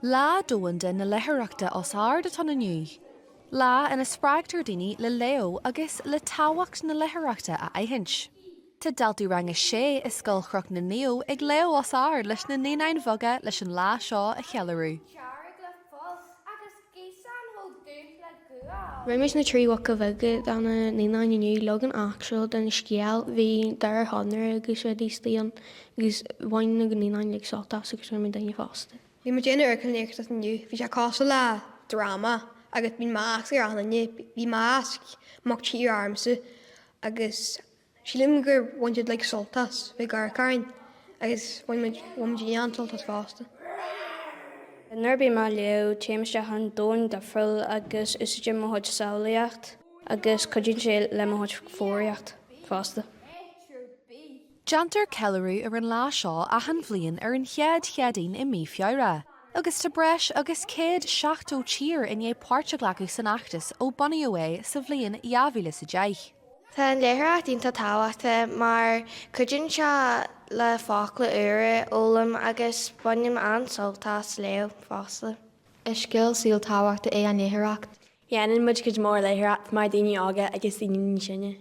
Lá Domhanda na Léitheoireachta os ard atá inniu. Lá ina spráigtear daoine le léamh agus le táhacht na Léitheoireachta a aithint. Tá daltaí rang sé is Scoil Chnoc na Naomh ag léamh os ard leis na 9 bhoga leis an lá seo a chealarú. Riimiis na tríhacha bhoga dána nína inniu legan actual den scéal bhí dar honor agus dí slíon agus bhain na nína le soltas agus mi daine fásta. Bhí mar déanana ar chunéach dat inniu, bhí sé cása le drama agus bhí más ar anna bhí más mocht tíí armsa agus sílim gur bhaintead le soltas bhí gar carin agus bhain an soltas fásta. Nuair bí mar leo téimiste an dóin de frill agus is Jim moid saolaíocht agus chuidir sé le moid fóíocht fásta. Jantar cealarú ar an lá seo a an bhliain ar an cheadaín i mífheara. Agus tá breis agus céad 7 tír in é páirte leacu san achtas ó Bonnie sa bhliain iabhíle sa deich. Tá an léitheoireacht ínta táhaachta mar chuidir se le fácla ure ólam agus bunim an soltas leo fásta. Is Scoil síl táhaachta é an léitheoireacht. Dhéanann muid go mór léitheoireacht mar daoine ága agus daoine sinne.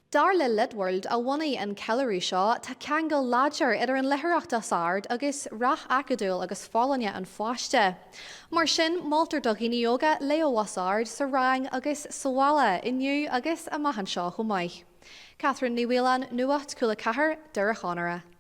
Dar le Lidworld a bhainaí an cealarú seo tá ceangal láidir idir an Léitheoireachta as ard agus rath acadúil agus fálanne an fáiste. Mar sin máiltar do gine yoga léamh as ard sa rang agus sála inniu agus a maihan seo go maiith. Kathryn Nuacht Aip Cúla4 Léitheoireachta.